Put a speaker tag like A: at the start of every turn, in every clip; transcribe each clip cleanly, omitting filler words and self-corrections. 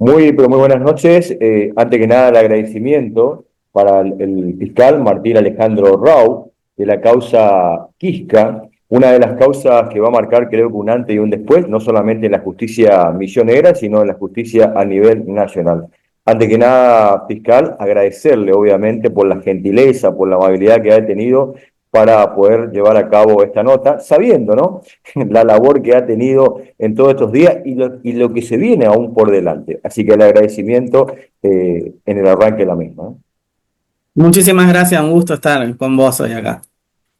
A: Muy, pero muy buenas noches. Antes que nada, el agradecimiento para el fiscal Martín Alejandro Rau de la causa Quisca, una de las causas que va a marcar, creo que un antes y un después, no solamente en la justicia misionera, sino en la justicia a nivel nacional. Antes que nada, fiscal, agradecerle, obviamente, por la gentileza, por la amabilidad que ha tenido para poder llevar a cabo esta nota, sabiendo, ¿no? La labor que ha tenido en todos estos días y lo que se viene aún por delante. Así que el agradecimiento en el arranque de la misma, ¿no?
B: Muchísimas gracias, un gusto estar con vos hoy acá.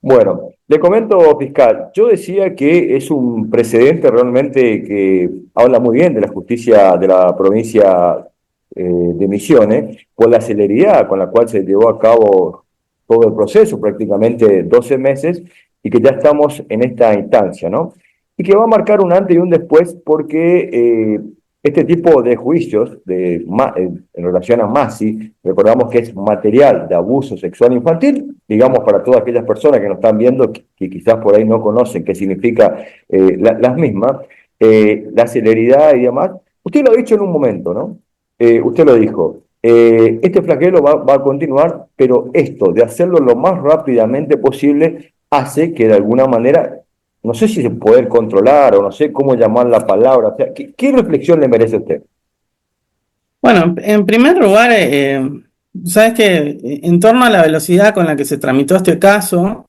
A: Bueno, le comento, fiscal, yo decía que es un precedente realmente que habla muy bien de la justicia de la provincia de Misiones, por la celeridad con la cual se llevó a cabo todo el proceso, prácticamente 12 meses, y que ya estamos en esta instancia, ¿no? Y que va a marcar un antes y un después porque este tipo de juicios en relación a Masi, recordamos que es material de abuso sexual infantil, digamos para todas aquellas personas que nos están viendo que quizás por ahí no conocen qué significa las mismas, la celeridad y demás. Usted lo ha dicho en un momento, ¿no? Usted lo dijo. Este flagelo va a continuar, pero esto de hacerlo lo más rápidamente posible hace que de alguna manera, no sé si se puede controlar o no sé cómo llamar la palabra, o sea, ¿qué reflexión le merece a usted?
B: Bueno, en primer lugar, sabes que en torno a la velocidad con la que se tramitó este caso,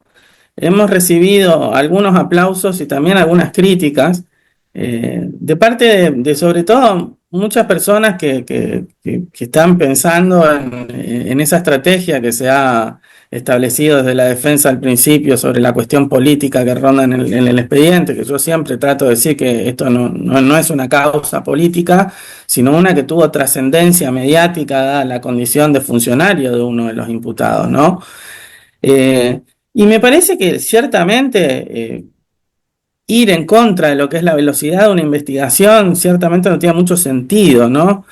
B: hemos recibido algunos aplausos y también algunas críticas de parte de sobre todo muchas personas que están pensando en esa estrategia que se ha establecido desde la defensa al principio sobre la cuestión política que ronda en el expediente, que yo siempre trato de decir que esto no es una causa política, sino una que tuvo trascendencia mediática dada la condición de funcionario de uno de los imputados, ¿no? Eh, y me parece que ciertamente ir en contra de lo que es la velocidad de una investigación ciertamente no tiene mucho sentido, ¿no?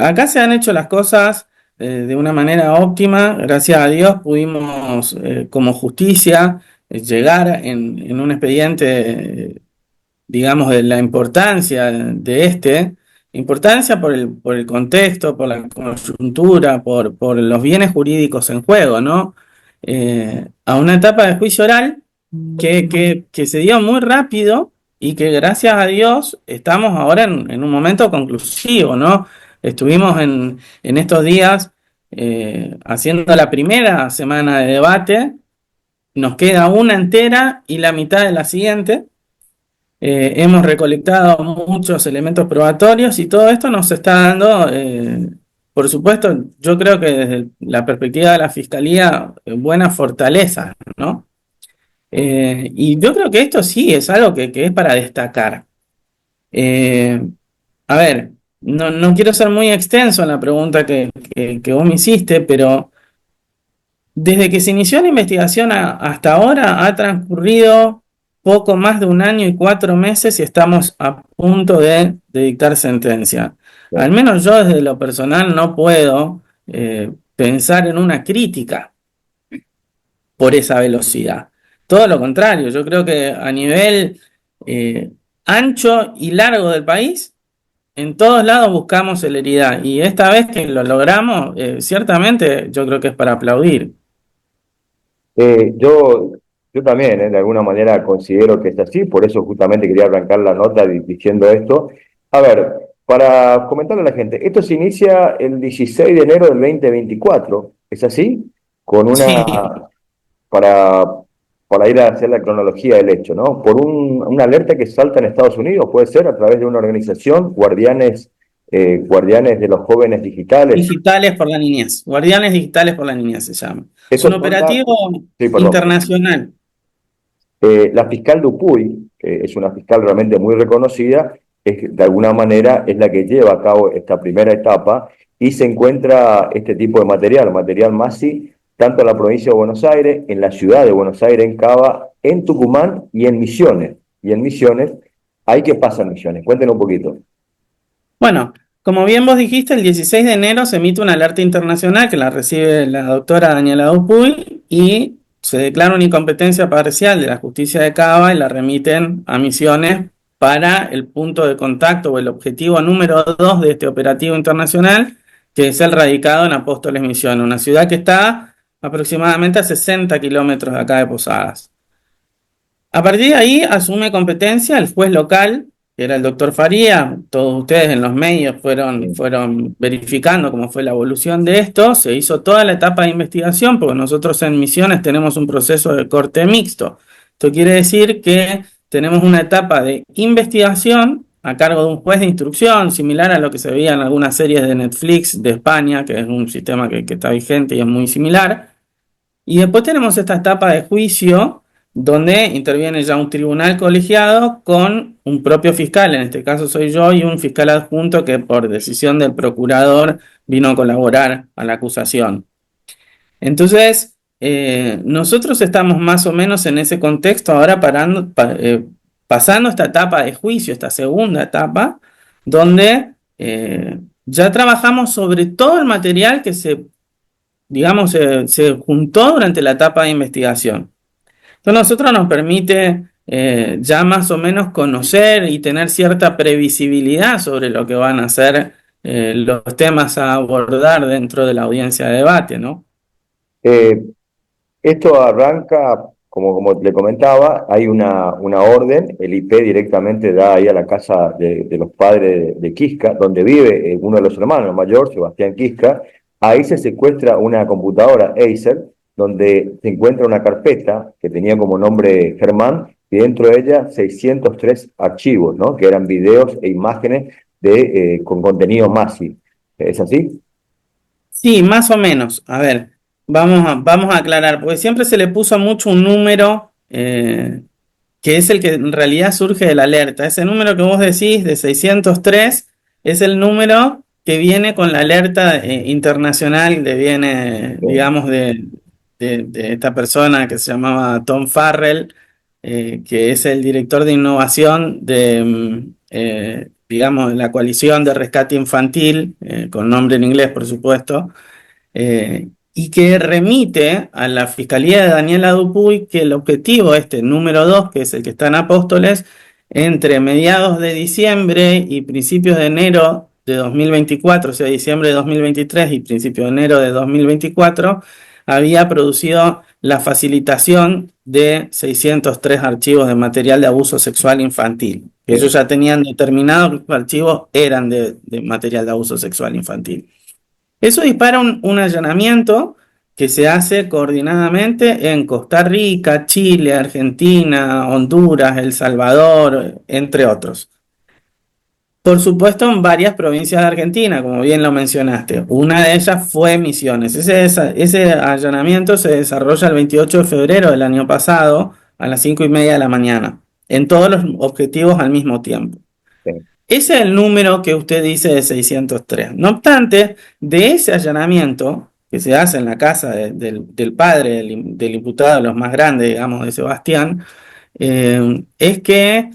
B: Acá se han hecho las cosas de una manera óptima, gracias a Dios pudimos como justicia llegar en un expediente, digamos, de la importancia de importancia por el contexto, por la coyuntura, por los bienes jurídicos en juego, ¿no? A una etapa de juicio oral que se dio muy rápido y que gracias a Dios estamos ahora en un momento conclusivo, ¿no? Estuvimos en estos días haciendo la primera semana de debate, nos queda una entera y la mitad de la siguiente. Hemos recolectado muchos elementos probatorios y todo esto nos está dando, por supuesto, yo creo que desde la perspectiva de la Fiscalía, buenas fortalezas, ¿no? Y yo creo que esto sí es algo que es para destacar. Eh, a ver, no quiero ser muy extenso en la pregunta que vos me hiciste, pero desde que se inició la investigación hasta ahora ha transcurrido poco más de un año y 4 meses y estamos a punto de dictar sentencia. Al menos yo desde lo personal no puedo pensar en una crítica por esa velocidad. Todo lo contrario, yo creo que a nivel eh, ancho y largo del país, en todos lados buscamos celeridad y esta vez que lo logramos, ciertamente yo creo que es para aplaudir.
A: Eh, yo, yo también, de alguna manera considero que es así, por eso justamente quería arrancar la nota diciendo esto. A ver, para comentarle a la gente, esto se inicia el 16 de enero del 2024, ¿es así? Con
B: Sí,
A: para, para ir a hacer la cronología del hecho, ¿no? Por una alerta que salta en Estados Unidos, puede ser a través de una organización, Guardianes de los Jóvenes Digitales.
B: digitales por la niñez, Guardianes Digitales por la Niñez se llama. Es un
A: Estos son
B: operativo
A: sí, perdón.
B: internacional.
A: La fiscal Dupuy, que es una fiscal realmente muy reconocida, de alguna manera es la que lleva a cabo esta primera etapa y se encuentra este tipo de material MASI, tanto en la provincia de Buenos Aires, en la ciudad de Buenos Aires, en Cava, en Tucumán y en Misiones. Y en Misiones, ¿ahí qué pasa en Misiones? Cuéntenos un poquito.
B: Bueno, como bien vos dijiste, el 16 de enero se emite una alerta internacional que la recibe la doctora Daniela Dupuy y se declara una incompetencia parcial de la justicia de Cava y la remiten a Misiones para el punto de contacto o el objetivo número 2 de este operativo internacional, que es el radicado en Apóstoles Misiones, una ciudad que está aproximadamente a 60 kilómetros de acá de Posadas. A partir de ahí asume competencia el juez local, que era el doctor Faría. Todos ustedes en los medios fueron verificando cómo fue la evolución de esto. Se hizo toda la etapa de investigación, porque nosotros en Misiones tenemos un proceso de corte mixto. Esto quiere decir que tenemos una etapa de investigación a cargo de un juez de instrucción, similar a lo que se veía en algunas series de Netflix de España, que es un sistema que está vigente y es muy similar. Y después tenemos esta etapa de juicio, donde interviene ya un tribunal colegiado con un propio fiscal, en este caso soy yo, y un fiscal adjunto que por decisión del procurador vino a colaborar a la acusación. Entonces, nosotros estamos más o menos en ese contexto ahora pasando esta etapa de juicio, esta segunda etapa, donde ya trabajamos sobre todo el material que digamos, se juntó durante la etapa de investigación. Entonces, nosotros nos permite ya más o menos conocer y tener cierta previsibilidad sobre lo que van a ser los temas a abordar dentro de la audiencia de debate, ¿no?
A: Eh, Esto arranca, como le comentaba, hay una orden, el IP directamente da ahí a la casa de los padres de Quisca, donde vive uno de los hermanos mayor, Sebastián Quisca. Ahí se secuestra una computadora Acer, donde se encuentra una carpeta que tenía como nombre Germán, y dentro de ella 603 archivos, ¿no? Que eran videos e imágenes con contenido MASI. ¿Es así?
B: Sí, más o menos. A ver, vamos a aclarar, porque siempre se le puso mucho un número que es el que en realidad surge de la alerta. Ese número que vos decís de 603 es el número que viene con la alerta internacional, que viene,
A: Sí,
B: digamos, de esta persona que se llamaba Tom Farrell, que es el director de innovación digamos, de la coalición de rescate infantil, con nombre en inglés, por supuesto, y que remite a la Fiscalía de Daniela Dupuy que el objetivo este, número 2, que es el que está en Apóstoles, entre mediados de diciembre y principios de enero de 2024, o sea, diciembre de 2023 y principio de enero de 2024, había producido la facilitación de 603 archivos de material de abuso sexual infantil. Ellos
A: sí.
B: ya tenían determinado que los archivos eran de material de abuso sexual infantil. Eso dispara un allanamiento que se hace coordinadamente en Costa Rica, Chile, Argentina, Honduras, El Salvador, entre otros. Por supuesto, en varias provincias de Argentina, como bien lo mencionaste. Una de ellas fue Misiones. Ese allanamiento se desarrolla el 28 de febrero del año pasado a las 5:30 de la mañana, en todos los objetivos al mismo tiempo.
A: Sí.
B: Ese es el número que usted dice de 603. No obstante, de ese allanamiento que se hace en la casa del padre del imputado, de los más grandes, digamos, de Sebastián, es que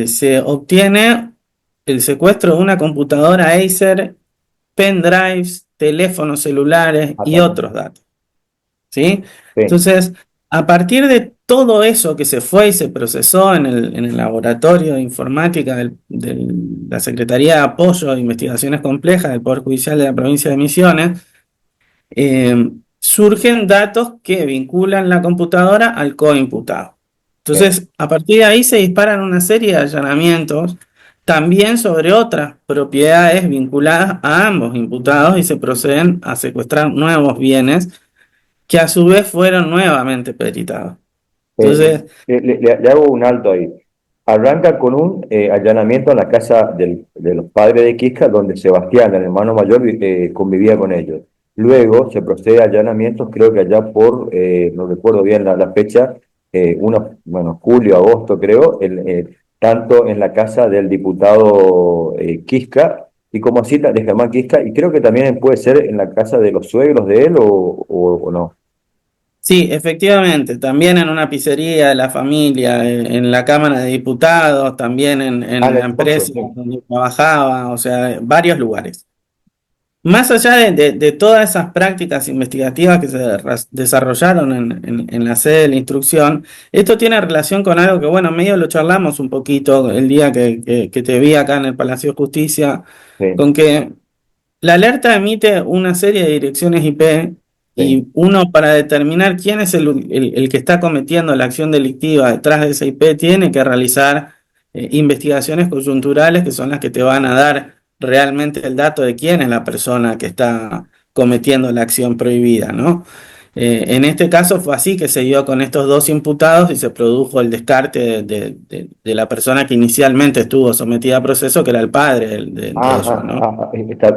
B: se obtiene el secuestro de una computadora Acer, pendrives, teléfonos celulares
A: Ah,
B: y
A: también.
B: otros datos. ¿Sí?
A: Sí.
B: Entonces, a partir de todo eso que se fue y se procesó en el laboratorio de informática de la Secretaría de Apoyo de Investigaciones Complejas del Poder Judicial de la provincia de Misiones, surgen datos que vinculan la computadora al coimputado.
A: Sí.
B: Entonces, a partir de ahí se disparan una serie de allanamientos también sobre otras propiedades vinculadas a ambos imputados y se proceden a secuestrar nuevos bienes que a su vez fueron nuevamente peritados. Entonces,
A: Le hago un alto ahí. Arranca con un allanamiento en la casa de los padres de Quisca, donde Sebastián, el hermano mayor, convivía con ellos. Luego se procede a allanamientos, creo que allá no recuerdo bien la fecha, bueno, julio, agosto, creo, tanto en la casa del diputado Quisca y como así de Germán Quisca, y creo que también puede ser en la casa de los suegros de él o no.
B: sí, efectivamente, también en una pizzería de la familia, en la Cámara de Diputados, también
A: Ah,
B: en
A: en
B: la
A: el fondo,
B: empresa
A: sí.
B: donde trabajaba, o sea, varios lugares. más allá de todas esas prácticas investigativas que se desarrollaron en la sede de la instrucción, esto tiene relación con algo que, bueno, medio lo charlamos un poquito el día que te vi acá en el Palacio de Justicia,
A: Sí,
B: con que la alerta emite una serie de direcciones IP
A: sí.
B: y uno para determinar quién es el que está cometiendo la acción delictiva detrás de esa IP tiene que realizar investigaciones coyunturales que son las que te van a dar realmente el dato de quién es la persona que está cometiendo la acción prohibida, ¿no? En este caso fue así que se dio con estos dos imputados y se produjo el descarte de la persona que inicialmente estuvo sometida a proceso, que era el padre de ellos,
A: Ajá,
B: ¿no?
A: ajá,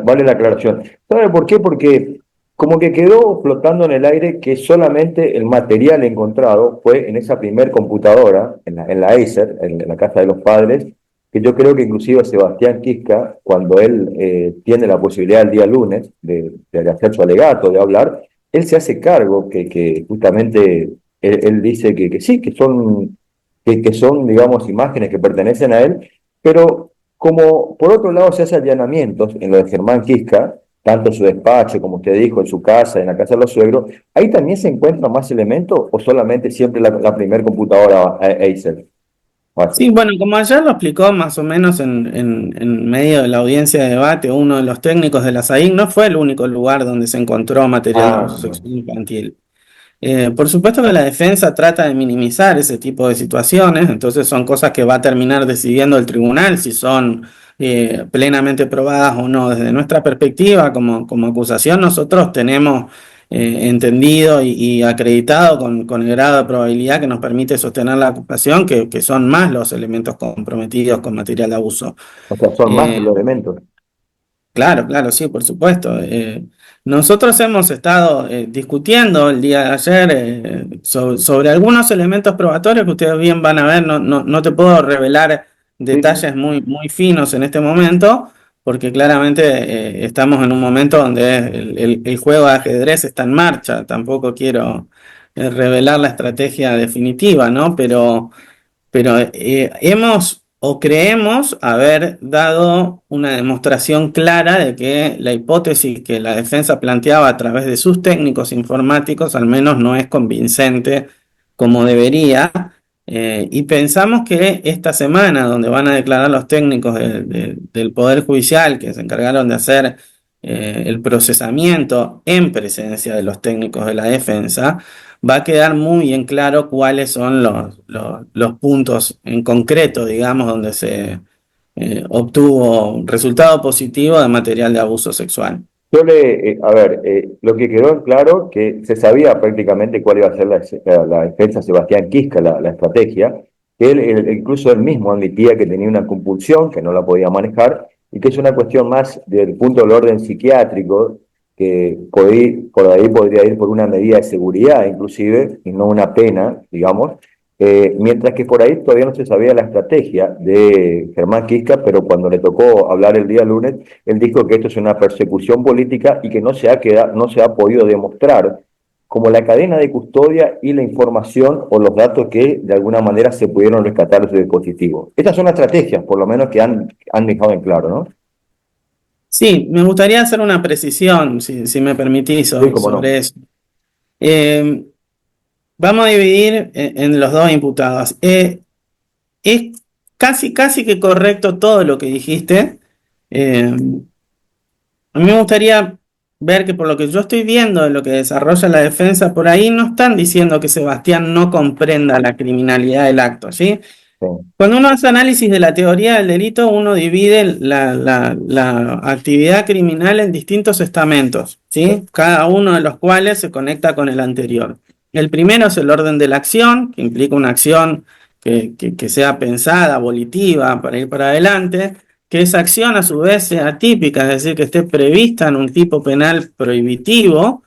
A: vale la aclaración. ¿Sabe por qué? Porque como que quedó flotando en el aire que solamente el material encontrado fue en esa primer computadora, en la Acer, en la casa de los padres, que yo creo que inclusive Sebastián Quisca, cuando él tiene la posibilidad el día lunes de hacer su alegato, de hablar, él se hace cargo que justamente él dice que sí, que son, digamos, imágenes que pertenecen a él, pero como por otro lado se hacen allanamientos en lo de Germán Quisca, tanto en su despacho, como usted dijo, en su casa, en la casa de los suegros, ¿ahí también se encuentran más elementos o solamente siempre la primer computadora Acer?
B: Sí, bueno, como ayer lo explicó más o menos en medio de la audiencia de debate, uno de los técnicos de la SAIC, no fue el único lugar donde se encontró material de
A: Ah,
B: abuso sexual infantil. Por supuesto que la defensa trata de minimizar ese tipo de situaciones, entonces son cosas que va a terminar decidiendo el tribunal si son plenamente probadas o no. Desde nuestra perspectiva, como acusación, nosotros tenemos entendido y acreditado con el grado de probabilidad que nos permite sostener la acusación, que son más los elementos comprometidos con material de abuso.
A: o sea, son más
B: Eh,
A: los elementos.
B: Claro, claro, sí, por supuesto. Nosotros hemos estado discutiendo el día de ayer sobre algunos elementos probatorios que ustedes bien van a ver. No te puedo revelar
A: Sí, sí.
B: detalles muy finos en este momento, porque claramente estamos en un momento donde el juego de ajedrez está en marcha. Tampoco quiero revelar la estrategia definitiva, ¿no? Pero hemos o creemos haber dado una demostración clara de que la hipótesis que la defensa planteaba a través de sus técnicos informáticos al menos no es convincente como debería. Y pensamos que esta semana, donde van a declarar los técnicos del Poder Judicial que se encargaron de hacer el procesamiento en presencia de los técnicos de la defensa, va a quedar muy en claro cuáles son los puntos en concreto, digamos, donde se obtuvo un resultado positivo de material de abuso sexual.
A: A ver, lo que quedó en claro que se sabía prácticamente cuál iba a ser la defensa de Sebastián Quisca, la estrategia, que incluso él mismo admitía que tenía una compulsión, que no la podía manejar, y que es una cuestión más del punto del orden psiquiátrico, que por ahí podría ir por una medida de seguridad inclusive, y no una pena, digamos, mientras que por ahí todavía no se sabía la estrategia de Germán Quisca, pero cuando le tocó hablar el día lunes, él dijo que esto es una persecución política y que no se ha podido demostrar como la cadena de custodia y la información o los datos que de alguna manera se pudieron rescatar de su dispositivo. Estas son las estrategias, por lo menos, que han dejado en claro, ¿no?
B: Sí, me gustaría hacer una precisión, si me permitís,
A: Sí, cómo
B: sobre
A: no.
B: eso. Eh, Vamos a dividir en los dos imputados. Es casi que correcto todo lo que dijiste. Eh, A mí me gustaría ver que por lo que yo estoy viendo de lo que desarrolla la defensa, por ahí no están diciendo que Sebastián no comprenda la criminalidad del acto, ¿sí?
A: Sí,
B: Cuando uno hace análisis de la teoría del delito, uno divide la actividad criminal en distintos estamentos, ¿sí? Cada uno de los cuales se conecta con el anterior. El primero es el orden de la acción, que implica una acción que sea pensada, volitiva, para ir para adelante, que esa acción a su vez sea típica, es decir, que esté prevista en un tipo penal prohibitivo,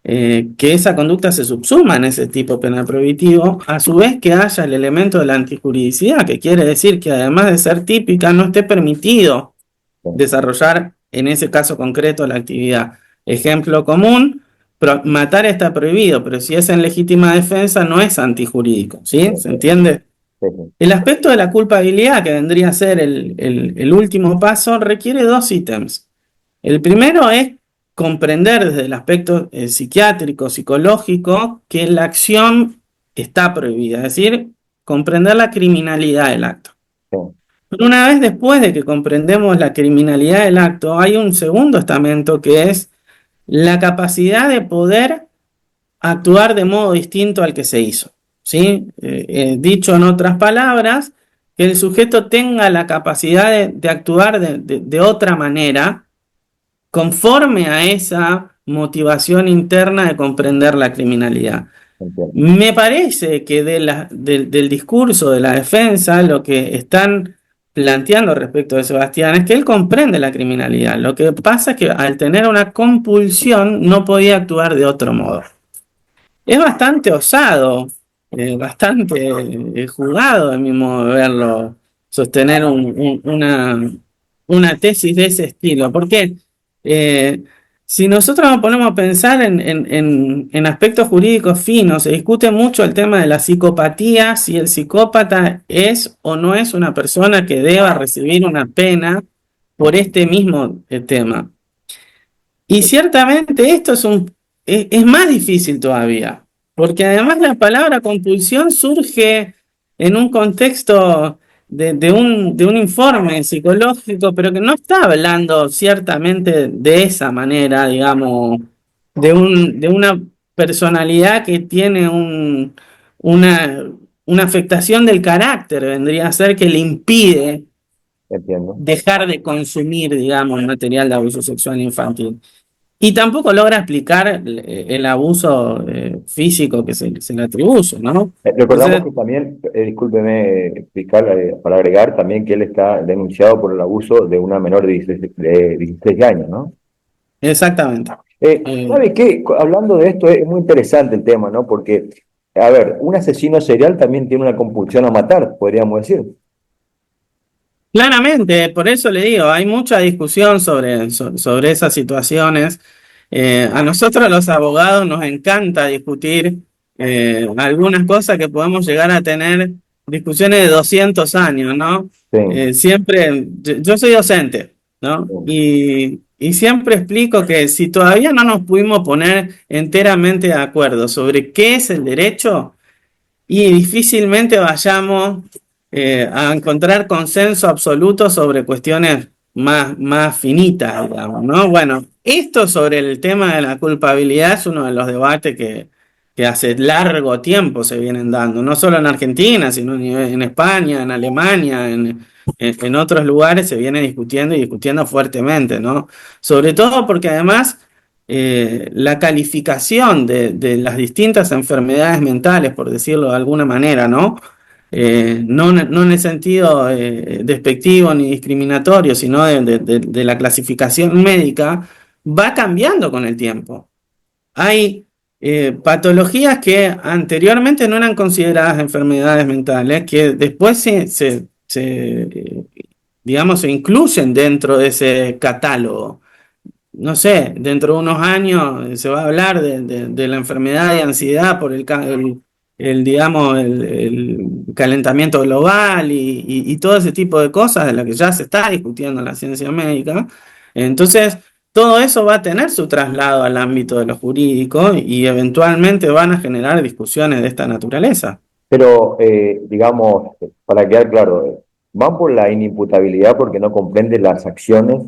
B: que esa conducta se subsuma en ese tipo penal prohibitivo, a su vez que haya el elemento de la antijuridicidad, que quiere decir que además de ser típica, no esté permitido
A: sí,
B: desarrollar en ese caso concreto la actividad. Ejemplo común, matar está prohibido, pero si es en legítima defensa no es antijurídico,
A: sí,
B: ¿sí? ¿Se
A: sí,
B: entiende?
A: sí, sí.
B: El aspecto de la culpabilidad, que vendría a ser el último paso, requiere dos ítems. El primero es comprender desde el aspecto psiquiátrico, psicológico, que la acción está prohibida, es decir, comprender la criminalidad del acto.
A: sí,
B: Pero una vez después de que comprendemos la criminalidad del acto, hay un segundo estamento que es la capacidad de poder actuar de modo distinto al que se hizo. ¿Sí? Dicho en otras palabras, que el sujeto tenga la capacidad de actuar de otra manera conforme a esa motivación interna de comprender la criminalidad.
A: entiendo.
B: Me parece que del discurso de la defensa lo que están planteando respecto de Sebastián es que él comprende la criminalidad. Lo que pasa es que al tener una compulsión no podía actuar de otro modo. Es bastante osado, bastante jugado en mi modo de verlo, sostener una tesis de ese estilo. Porque eh, si nosotros nos ponemos a pensar en aspectos jurídicos finos, se discute mucho el tema de la psicopatía, si el psicópata es o no es una persona que deba recibir una pena por este mismo tema. Y ciertamente esto es más difícil todavía, porque además la palabra compulsión surge en un contexto de un informe psicológico, pero que no está hablando ciertamente de esa manera, digamos, de una personalidad que tiene una, una afectación del carácter, vendría a ser que le impide
A: Entiendo.
B: dejar de consumir, digamos, material de abuso sexual infantil. Y tampoco logra explicar el abuso físico que se le atribuye, ¿no?
A: Recordamos
B: Entonces,
A: que también, discúlpeme explicar, para agregar también que él está denunciado por el abuso de una menor de 16 años, ¿no?
B: exactamente.
A: ¿Sabe qué? Hablando de esto, es muy interesante el tema, ¿no? Porque, a ver, un asesino serial también tiene una compulsión a matar, podríamos decir.
B: Claramente, por eso le digo, hay mucha discusión sobre esas situaciones. A nosotros los abogados nos encanta discutir algunas cosas que podemos llegar a tener discusiones de 200 años, ¿no?
A: Sí,
B: Siempre, yo soy docente, ¿no?
A: sí,
B: Y siempre explico que si todavía no nos pudimos poner enteramente de acuerdo sobre qué es el derecho, y difícilmente vayamos a encontrar consenso absoluto sobre cuestiones más finitas, digamos, ¿no? Bueno, esto sobre el tema de la culpabilidad es uno de los debates que hace largo tiempo se vienen dando, no solo en Argentina, sino en España, en Alemania, en otros lugares se viene discutiendo y discutiendo fuertemente, ¿no? Sobre todo porque además la calificación de las distintas enfermedades mentales, por decirlo de alguna manera, ¿no? No en el sentido despectivo ni discriminatorio, sino de la clasificación médica, va cambiando con el tiempo. Hay patologías que anteriormente no eran consideradas enfermedades mentales, que después digamos, se incluyen dentro de ese catálogo. No sé, dentro de unos años se va a hablar de la enfermedad de ansiedad por digamos, el calentamiento global y todo ese tipo de cosas de las que ya se está discutiendo en la ciencia médica. Entonces, todo eso va a tener su traslado al ámbito de lo jurídico y eventualmente van a generar discusiones de esta naturaleza.
A: pero, digamos, para quedar claro, van por la inimputabilidad porque no comprende las acciones,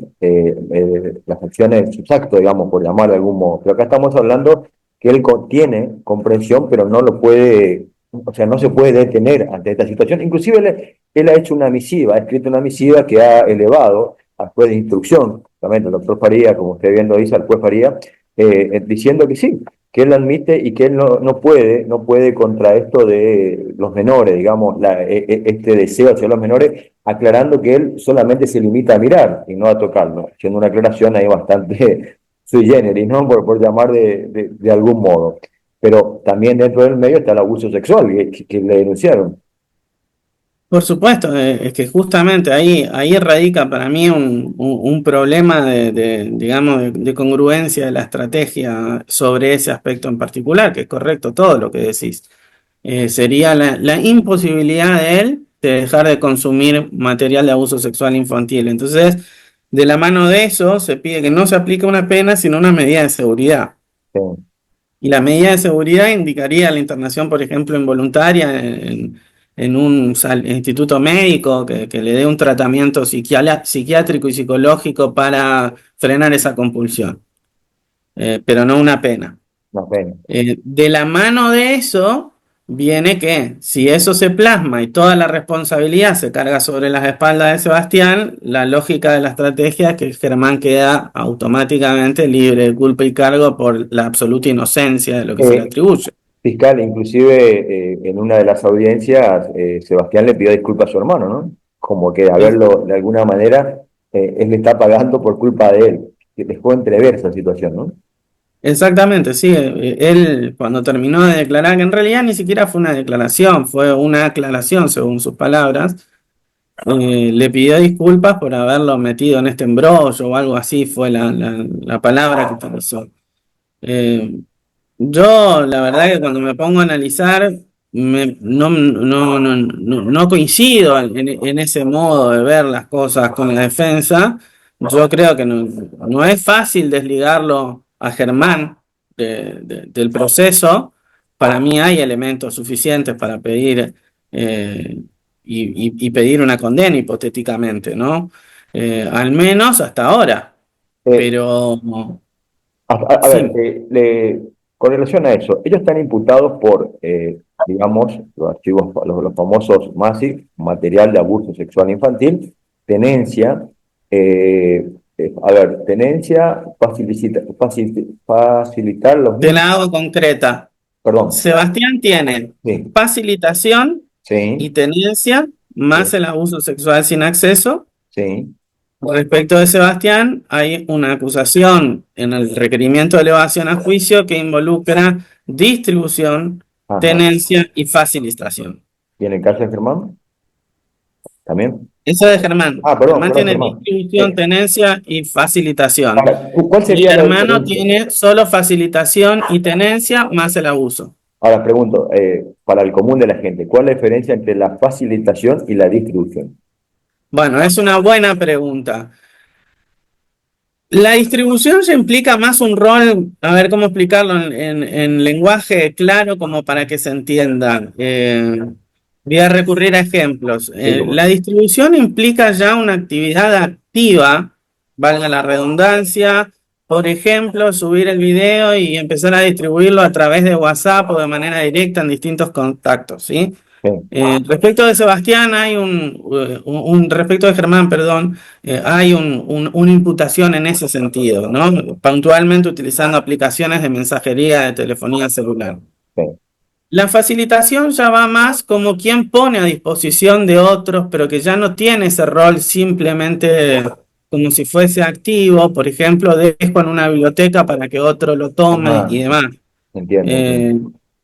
A: sus actos, digamos, por llamar de algún modo. Pero acá estamos hablando que él tiene comprensión, pero no lo puede, o sea, no se puede detener ante esta situación. Inclusive él ha hecho una misiva, ha escrito una misiva que ha elevado al juez de instrucción, justamente el doctor Faría, como usted bien lo dice, al juez Faría, diciendo que sí, que él admite y que él no puede contra esto de los menores, digamos, este deseo hacia los menores, aclarando que él solamente se limita a mirar y no a tocarlo, haciendo una aclaración ahí bastante sui generis, ¿no? Por llamar de algún modo. Pero también dentro del medio está el abuso sexual que le denunciaron.
B: Por supuesto, es que justamente ahí radica para mí un problema digamos, de congruencia de la estrategia sobre ese aspecto en particular, que es correcto todo lo que decís. Sería la imposibilidad de él de dejar de consumir material de abuso sexual infantil. Entonces, De la mano de eso, se pide que no se aplique una pena, sino una medida de seguridad.
A: Sí.
B: Y la medida de seguridad indicaría la internación, por ejemplo, involuntaria en un instituto médico que le dé un tratamiento psiquiátrico y psicológico para frenar esa compulsión, pero no una pena.
A: Una pena.
B: De la mano de eso viene que si eso se plasma y toda la responsabilidad se carga sobre las espaldas de Sebastián, la lógica de la estrategia es que Germán queda automáticamente libre de culpa y cargo por la absoluta inocencia de lo que se le
A: Eh,
B: atribuye.
A: Fiscal, inclusive en una de las audiencias, Sebastián le pidió disculpas a su hermano, ¿no? Como que de haberlo, de alguna manera, él le está pagando por culpa de él. Que dejó entrever esa situación, ¿no?
B: Exactamente, sí. Él cuando terminó de declarar, que en realidad ni siquiera fue una declaración, fue una aclaración según sus palabras, le pidió disculpas por haberlo metido en este embrollo o algo así, fue la palabra que utilizó. Eh, yo, la verdad que cuando me pongo a analizar, no coincido en ese modo de ver las cosas con la defensa. Yo creo que no es fácil desligarlo a Germán del proceso. Para mí hay elementos suficientes para pedir y pedir una condena hipotéticamente, ¿no? Al menos hasta ahora.
A: Eh,
B: Pero
A: a ver,
B: sí.
A: con relación a eso, ellos están imputados por, digamos, los archivos, los famosos MASI, material de abuso sexual infantil, tenencia, tenencia, facilitar los
B: Te
A: niños,
B: la hago concreta.
A: perdón,
B: Sebastián tiene
A: sí,
B: facilitación y
A: sí,
B: tenencia
A: sí,
B: más el abuso sexual sin acceso.
A: sí,
B: Respecto de Sebastián, hay una acusación en el requerimiento de elevación a juicio que involucra distribución,
A: ajá.
B: tenencia y facilitación.
A: ¿Y en el caso de Germán? ¿También?
B: Eso de Germán. Germán
A: Perdón,
B: tiene
A: Germán.
B: distribución, tenencia y facilitación.
A: Ahora, ¿cuál
B: Y
A: sería
B: el
A: la
B: hermano
A: diferencia?
B: tiene solo facilitación y tenencia más el abuso.
A: Ahora pregunto, para el común de la gente, ¿cuál es la diferencia entre la facilitación y la distribución?
B: Bueno, es una buena pregunta. La distribución ya implica más un rol, a ver cómo explicarlo en lenguaje claro como para que se entienda. Voy a recurrir a ejemplos.
A: Sí,
B: La distribución implica ya una actividad activa, valga la redundancia, por ejemplo, subir el video y empezar a distribuirlo a través de WhatsApp o de manera directa en distintos contactos, ¿sí?
A: sí,
B: Respecto de Sebastián, hay respecto de Germán, perdón, hay una imputación en ese sentido, ¿no? Puntualmente utilizando aplicaciones de mensajería de telefonía celular.
A: sí.
B: La facilitación ya va más como quien pone a disposición de otros, pero que ya no tiene ese rol simplemente como si fuese activo, por ejemplo, dejo en una biblioteca para que otro lo tome
A: Ajá,
B: y demás.
A: entiendo, entiendo.
B: Eh,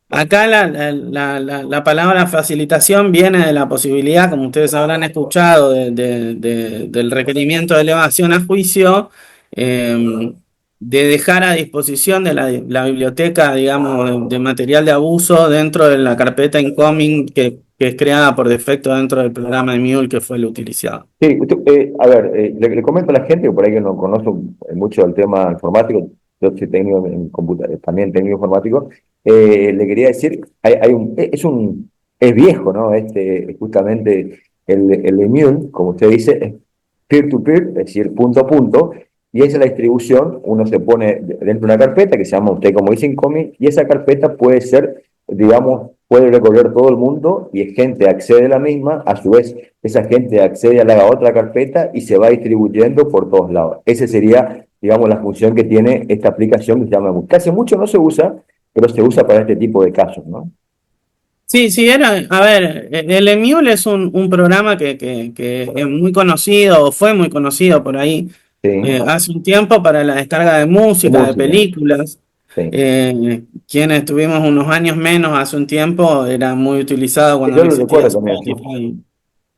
B: Acá la palabra facilitación viene de la posibilidad, como ustedes habrán escuchado, del requerimiento de elevación a juicio, eh, de dejar a disposición de la biblioteca, digamos, de material de abuso dentro de la carpeta incoming que es creada por defecto dentro del programa de Mule que fue el utilizado.
A: Sí, le comento a la gente, que por ahí que no conozco mucho el tema informático, yo soy técnico en computadora, también técnico informático, le quería decir, es viejo, ¿no? Justamente el Immune, como usted dice, es peer-to-peer, es decir, punto a punto, y esa es la distribución, uno se pone dentro de una carpeta que se llama, usted como dice, incoming, y esa carpeta puede ser, digamos, puede recorrer todo el mundo y gente accede a la misma, a su vez esa gente accede a la otra carpeta y se va distribuyendo por todos lados. Esa sería, digamos, la función que tiene esta aplicación que se llama Moodle, que hace mucho no se usa, pero se usa para este tipo de casos, ¿no?
B: Sí, sí, a ver, el Emule es un programa que es muy conocido, o fue muy conocido por ahí
A: Sí,
B: hace un tiempo para la descarga de
A: de
B: música, de
A: música,
B: películas.
A: sí.
B: Quienes tuvimos unos años menos hace un tiempo, era muy utilizado cuando
A: Yo
B: no
A: lo
B: existía
A: recuerdo también, sí.
B: Spotify.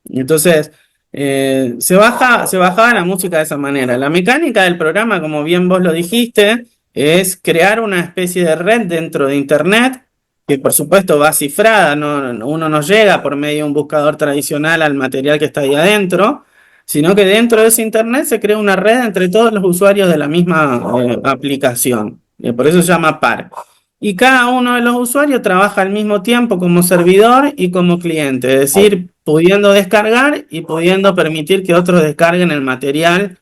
B: Entonces, se bajaba la música de esa manera. La mecánica del programa, como bien vos lo dijiste, es crear una especie de red dentro de Internet, que por supuesto va cifrada, uno no llega por medio de un buscador tradicional al material que está ahí adentro, sino que dentro de ese Internet se crea una red entre todos los usuarios de la misma aplicación. Por eso se llama par. Y cada uno de los usuarios trabaja al mismo tiempo como servidor y como cliente, es decir, pudiendo descargar y pudiendo permitir que otros descarguen el material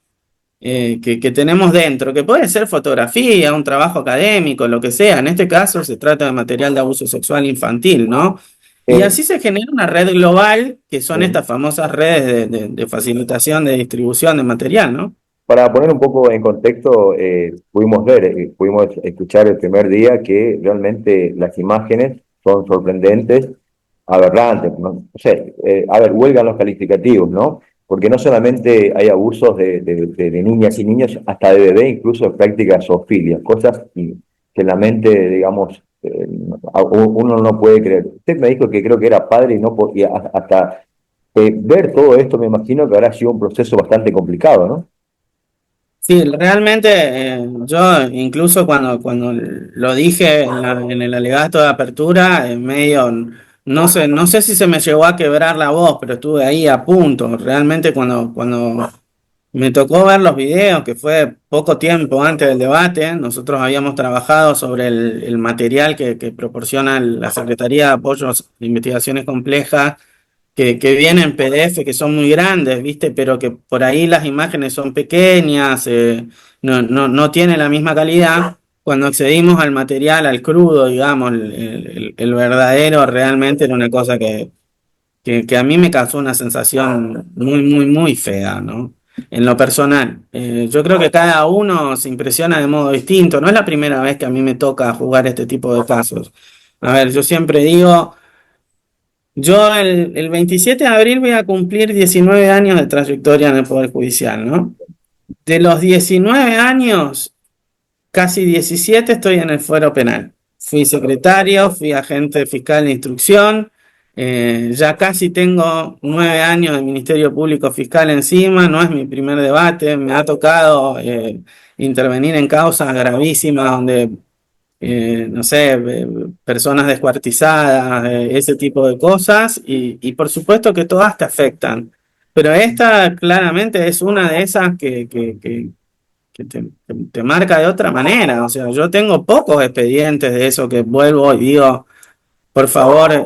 B: que tenemos dentro, que puede ser fotografía, un trabajo académico, lo que sea. En este caso se trata de material de abuso sexual infantil, ¿no? Y
A: Eh,
B: así se genera una red global, que son
A: eh,
B: estas famosas redes de facilitación de distribución de material, ¿no?
A: Para poner un poco en contexto, pudimos ver, pudimos escuchar el primer día que realmente las imágenes son sorprendentes, aberrantes, no, no sé, a ver, huelgan los calificativos, ¿no? Porque no solamente hay abusos de niñas y niños, hasta de bebé, incluso de prácticas zoofilias, cosas que la mente, digamos, uno no puede creer. Usted me dijo que creo que era padre y no podía, hasta ver todo esto, me imagino que habrá sido un proceso bastante complicado, ¿no?
B: Sí, realmente yo incluso cuando lo dije en el alegato de apertura, en medio, no sé si se me llegó a quebrar la voz, pero estuve ahí a punto. Realmente cuando me tocó ver los videos, que fue poco tiempo antes del debate, nosotros habíamos trabajado sobre el material que proporciona la Secretaría de Apoyos de Investigaciones Complejas que vienen en PDF, que son muy grandes, ¿viste? Pero que por ahí las imágenes son pequeñas, no tienen la misma calidad. Cuando accedimos al material, al crudo, digamos, el verdadero, realmente era una cosa que a mí me causó una sensación muy fea, ¿no? En lo personal. Yo creo que cada uno se impresiona de modo distinto. No es la primera vez que a mí me toca jugar este tipo de casos. A ver, yo siempre digo... Yo el 27 de abril voy a cumplir 19 años de trayectoria en el Poder Judicial, ¿no? De los 19 años, casi 17 estoy en el fuero penal. Fui secretario, fui agente fiscal de instrucción, ya casi tengo 9 años de Ministerio Público Fiscal encima, no es mi primer debate, me ha tocado intervenir en causas gravísimas donde no sé, personas descuartizadas, ese tipo de cosas, y por supuesto que todas te afectan, pero esta claramente es una de esas que te marca de otra manera, o sea, yo tengo pocos expedientes de eso que vuelvo y digo, por favor,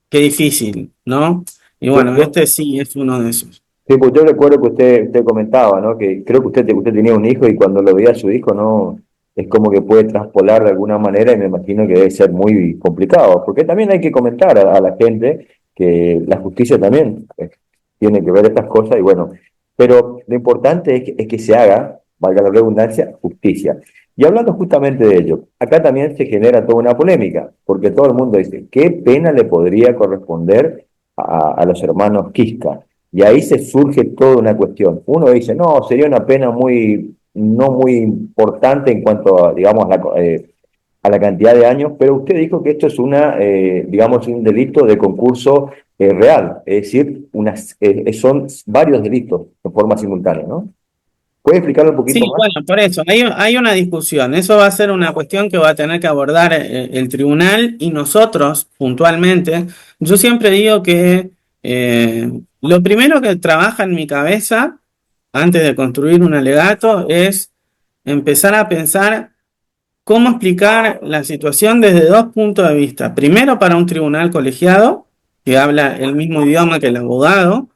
B: qué difícil, ¿no? Y
A: Yo,
B: bueno,
A: yo,
B: este sí es uno de esos.
A: Sí, pues yo recuerdo que usted comentaba, ¿no? Que creo que usted tenía un hijo y cuando lo veía a su hijo, ¿no? Es como que puede traspolar de alguna manera y me imagino que debe ser muy complicado, porque también hay que comentar a la gente que la justicia también tiene que ver estas cosas y bueno, pero lo importante es que se haga, valga la redundancia, justicia. Y hablando justamente de ello, acá también se genera toda una polémica, porque todo el mundo dice, ¿qué pena le podría corresponder a los hermanos Quisca? Y ahí se surge toda una cuestión. Uno dice, no, sería una pena no muy importante en cuanto a, digamos, a la cantidad de años, pero usted dijo que esto es digamos, un delito de concurso real, es decir, son varios delitos en forma simultánea, ¿no? ¿Puede explicarlo un poquito
B: Sí,
A: más?
B: bueno, por eso, hay una discusión. Eso va a ser una cuestión que va a tener que abordar el tribunal y nosotros puntualmente. Yo siempre digo que lo primero que trabaja en mi cabeza antes de construir un alegato es empezar a pensar cómo explicar la situación desde dos puntos de vista. Primero, para un tribunal colegiado que habla el mismo idioma que el abogado,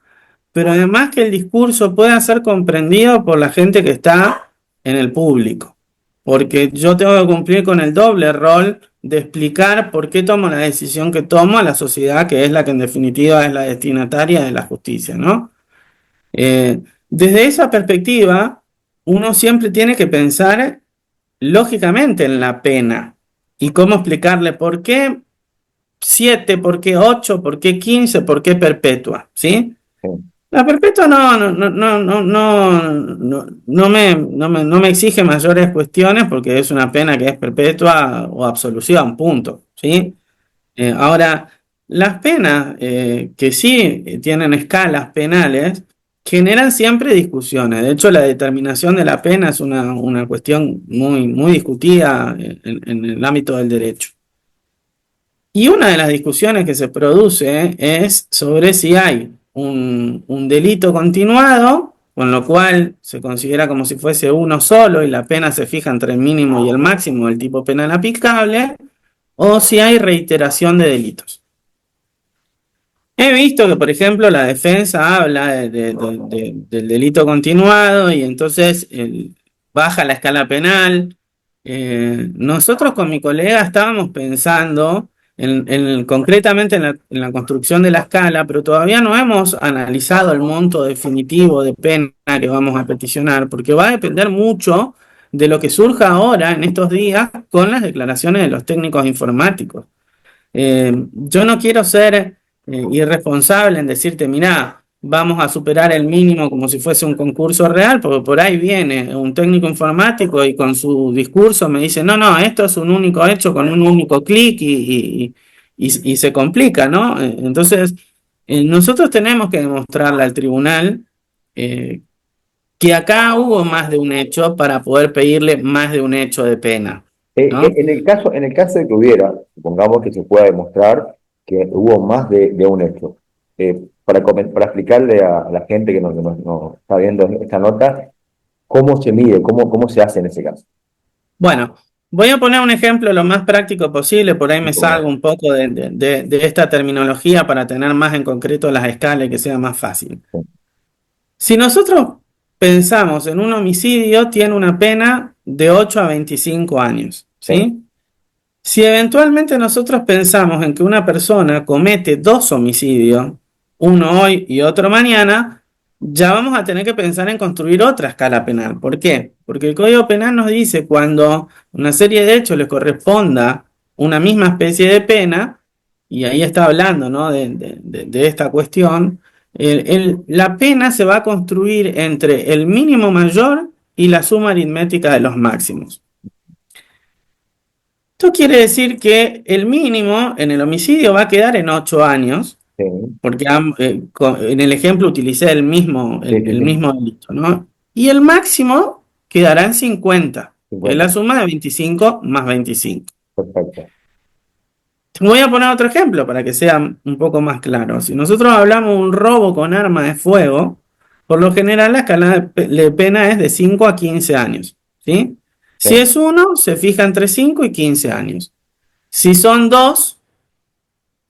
B: pero además que el discurso pueda ser comprendido por la gente que está en el público, porque yo tengo que cumplir con el doble rol de explicar por qué tomo la decisión que tomo a la sociedad, que es la que en definitiva es la destinataria de la justicia, ¿no? Desde esa perspectiva, uno siempre tiene que pensar lógicamente en la pena y cómo explicarle por qué 7, por qué 8, por qué 15, por qué perpetua, ¿sí?
A: Sí,
B: La perpetua no me exige mayores cuestiones porque es una pena que es perpetua o absolución, punto, ¿sí? Ahora, las penas que sí tienen escalas penales generan siempre discusiones. De hecho, la determinación de la pena es una cuestión muy discutida en el ámbito del derecho. Y una de las discusiones que se produce es sobre si hay un delito continuado, con lo cual se considera como si fuese uno solo y la pena se fija entre el mínimo y el máximo del tipo penal aplicable, o si hay reiteración de delitos. He visto que, por ejemplo, la defensa habla del delito continuado y entonces baja la escala penal. Nosotros con mi colega estábamos pensando concretamente en la construcción de la escala, pero todavía no hemos analizado el monto definitivo de pena que vamos a peticionar, porque va a depender mucho de lo que surja ahora en estos días con las declaraciones de los técnicos informáticos. Yo no quiero ser irresponsable en decirte, mirá, vamos a superar el mínimo como si fuese un concurso real, porque por ahí viene un técnico informático y con su discurso me dice, no, no, esto es un único hecho con un único clic y se complica, ¿no? Entonces, nosotros tenemos que demostrarle al tribunal que acá hubo más de un hecho para poder pedirle más de un hecho de pena, ¿no?
A: En el caso de que hubiera, supongamos que se pueda demostrar que hubo más de un hecho, para explicarle a la gente que no está viendo esta nota, ¿cómo se mide, cómo se hace en ese caso?
B: Bueno, voy a poner un ejemplo lo más práctico posible, por ahí me salgo un poco de esta terminología para tener más en concreto las escalas y que sea más fácil. Si nosotros pensamos en un homicidio, tiene una pena de 8 a 25 años, ¿sí? Si eventualmente nosotros pensamos en que una persona comete 2 homicidios, uno hoy y otro mañana, ya vamos a tener que pensar en construir otra escala penal. ¿Por qué? Porque el Código Penal nos dice cuando una serie de hechos le corresponda una misma especie de pena, y ahí está hablando, ¿no?, de esta cuestión, la pena se va a construir entre el mínimo mayor y la suma aritmética de los máximos. Esto quiere decir que el mínimo en el homicidio va a quedar en 8 años,
A: Sí.
B: porque en el ejemplo utilicé el mismo
A: Sí.
B: delito, ¿no? Y el máximo quedará en 50, que es la
A: 50.
B: suma de 25 más 25.
A: Perfecto.
B: Voy a poner otro ejemplo para que sea un poco más claro. Si nosotros hablamos de un robo con arma de fuego, por lo general la escala de pena es de 5 a 15 años, ¿sí?
A: Sí.
B: Si es uno, se fija entre 5 y 15 años. Si son dos,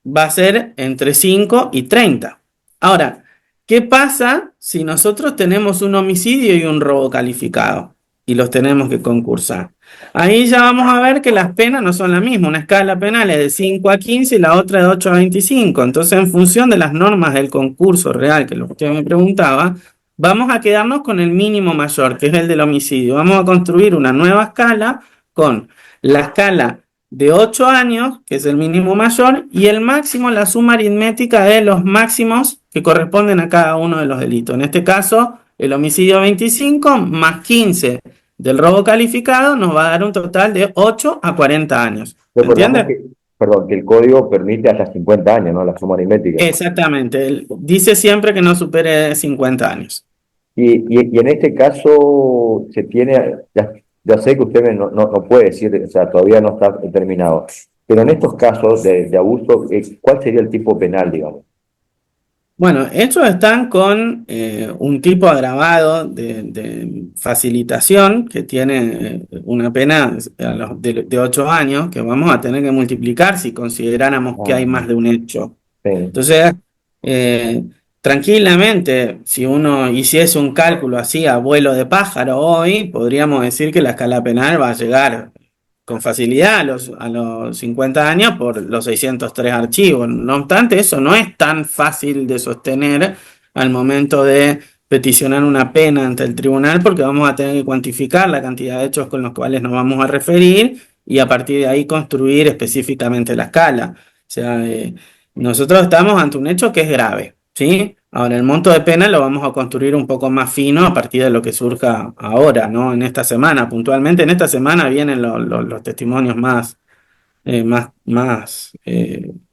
B: va a ser entre 5 y 30. Ahora, ¿qué pasa si nosotros tenemos un homicidio y un robo calificado y los tenemos que concursar? Ahí ya vamos a ver que las penas no son la misma. Una escala penal es de 5 a 15 y la otra de 8 a 25. Entonces, en función de las normas del concurso real, que es lo que usted me preguntaba, vamos a quedarnos con el mínimo mayor, que es el del homicidio. Vamos a construir una nueva escala con la escala de 8 años, que es el mínimo mayor, y el máximo, la suma aritmética de los máximos que corresponden a cada uno de los delitos. En este caso, el homicidio 25 más 15 del robo calificado nos va a dar un total de 8 a 40 años. ¿Entiendes?
A: Perdón, que el código permite hasta 50 años, ¿no? La suma aritmética.
B: Exactamente. Él dice siempre que no supere 50 años.
A: Y en este caso se tiene, ya sé que usted no puede decir, o sea, todavía no está determinado, pero en estos casos de abuso, ¿cuál sería el tipo penal, digamos?
B: Bueno, estos están con un tipo agravado de facilitación que tiene una pena de 8 años que vamos a tener que multiplicar si consideráramos que hay más de un hecho.
A: Sí.
B: Entonces, tranquilamente, si uno hiciese un cálculo así a vuelo de pájaro hoy, podríamos decir que la escala penal va a llegar con facilidad a los 50 años por los 603 archivos. No obstante, eso no es tan fácil de sostener al momento de peticionar una pena ante el tribunal, porque vamos a tener que cuantificar la cantidad de hechos con los cuales nos vamos a referir y a partir de ahí construir específicamente la escala. O sea, nosotros estamos ante un hecho que es grave, ¿sí? Ahora, el monto de pena lo vamos a construir un poco más fino a partir de lo que surja ahora, ¿no? En esta semana, puntualmente. En esta semana vienen los testimonios más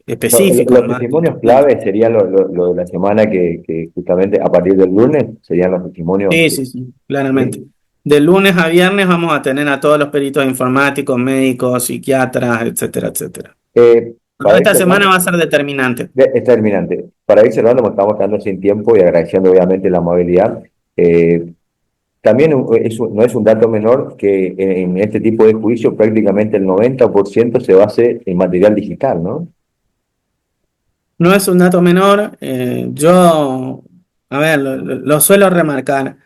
B: específicos.
A: Los testimonios clave serían lo de la semana que justamente a partir del lunes serían los testimonios.
B: Sí, claramente. De lunes a viernes vamos a tener a todos los peritos informáticos, médicos, psiquiatras, etcétera, etcétera. ¿no?
A: para ir
B: Esta semana
A: cerrando,
B: va a ser determinante.
A: es terminante. Para ir cerrando, porque estamos quedando sin tiempo y agradeciendo obviamente la amabilidad. eh, También no es un dato menor que en este tipo de juicio prácticamente el 90% se base en material digital, ¿no?
B: No es un dato menor. Yo, a ver, lo suelo remarcar.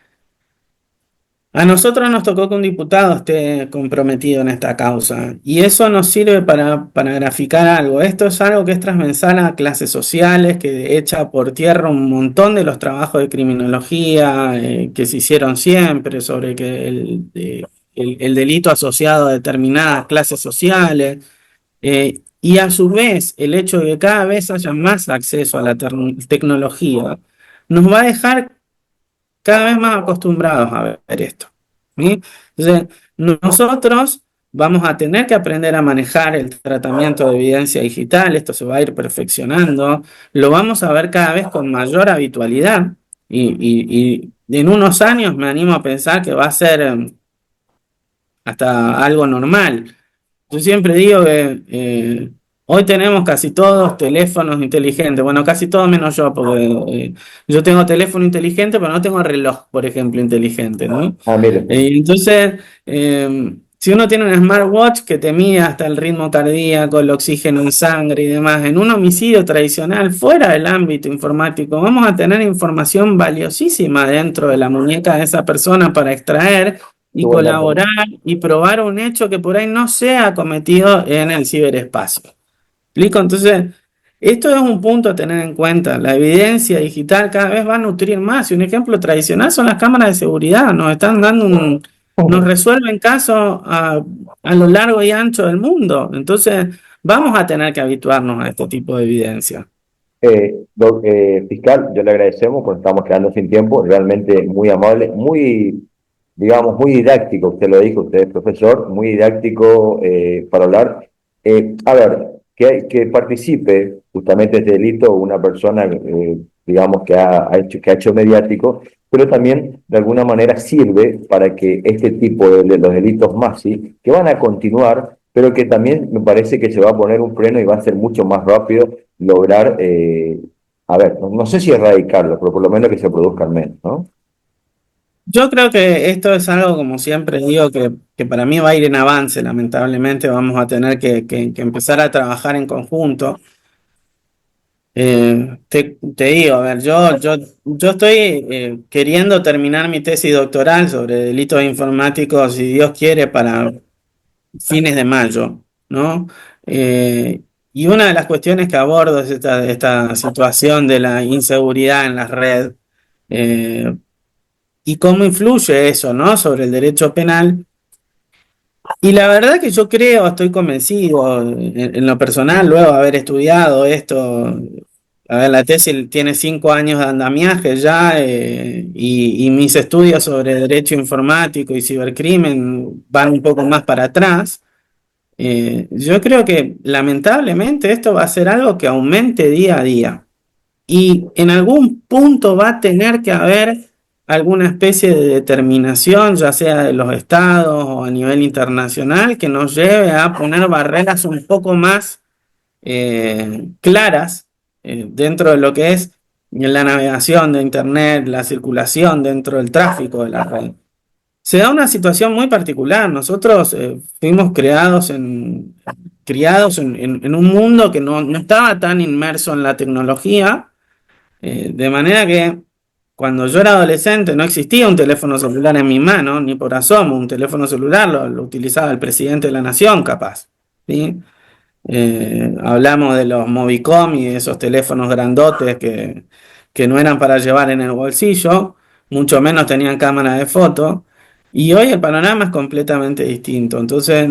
B: A nosotros nos tocó que un diputado esté comprometido en esta causa y eso nos sirve para graficar algo. Esto es algo que es transversal a clases sociales, que echa por tierra un montón de los trabajos de criminología que se hicieron siempre sobre que el delito asociado a determinadas clases sociales. Y a su vez, el hecho de que cada vez haya más acceso a la tecnología nos va a dejar cada vez más acostumbrados a ver esto. ¿Sí? Entonces, nosotros vamos a tener que aprender a manejar el tratamiento de evidencia digital, esto se va a ir perfeccionando, lo vamos a ver cada vez con mayor habitualidad y en unos años me animo a pensar que va a ser hasta algo normal. Yo siempre digo que hoy tenemos casi todos teléfonos inteligentes. Bueno, casi todos menos yo, porque yo tengo teléfono inteligente, pero no tengo reloj, por ejemplo, inteligente, ¿no?
A: Ah, mire,
B: Entonces, si uno tiene un smartwatch que te mide hasta el ritmo cardíaco, el oxígeno en sangre y demás, en un homicidio tradicional, fuera del ámbito informático, vamos a tener información valiosísima dentro de la muñeca de esa persona para extraer
A: qué
B: y
A: buen dato.
B: colaborar y probar un hecho que por ahí no se ha cometido en el ciberespacio. ¿Explico? Entonces, esto es un punto a tener en cuenta. La evidencia digital cada vez va a nutrir más. Y un ejemplo tradicional son las cámaras de seguridad. Nos están dando nos resuelven casos a lo largo y ancho del mundo. Entonces, vamos a tener que habituarnos a este tipo de evidencia.
A: Fiscal, yo le agradecemos porque estamos quedando sin tiempo, realmente muy amable, muy, digamos, muy didáctico, usted lo dijo, usted es profesor, muy didáctico para hablar. A ver, que participe justamente este delito una persona, digamos, que ha hecho mediático, pero también de alguna manera sirve para que este tipo de los delitos más, ¿sí? Que van a continuar, pero que también me parece que se va a poner un freno y va a ser mucho más rápido lograr, a ver, no sé si erradicarlo, pero por lo menos que se produzcan menos, ¿no?
B: Yo creo que esto es algo, como siempre digo, que para mí va a ir en avance. Lamentablemente vamos a tener que empezar a trabajar en conjunto. Te digo, a ver, yo estoy queriendo terminar mi tesis doctoral sobre delitos informáticos, si Dios quiere, para fines de mayo, ¿no? Y una de las cuestiones que abordo es esta situación de la inseguridad en la red y cómo influye eso, ¿no? Sobre el derecho penal. Y la verdad que yo creo, estoy convencido, en lo personal, luego de haber estudiado esto, a ver, la tesis tiene 5 años de andamiaje ya, y mis estudios sobre derecho informático y cibercrimen van un poco más para atrás. Yo creo que lamentablemente esto va a ser algo que aumente día a día. Y en algún punto va a tener que haber alguna especie de determinación, ya sea de los estados o a nivel internacional, que nos lleve a poner barreras un poco más claras dentro de lo que es la navegación de Internet, la circulación dentro del tráfico de la red. Se da una situación muy particular. Nosotros fuimos criados en un mundo que no estaba tan inmerso en la tecnología, de manera que cuando yo era adolescente no existía un teléfono celular en mi mano, ni por asomo. Un teléfono celular lo utilizaba el presidente de la nación, capaz. ¿Sí? Hablamos de los Movicom y de esos teléfonos grandotes que no eran para llevar en el bolsillo, mucho menos tenían cámara de foto. Y hoy el panorama es completamente distinto. Entonces,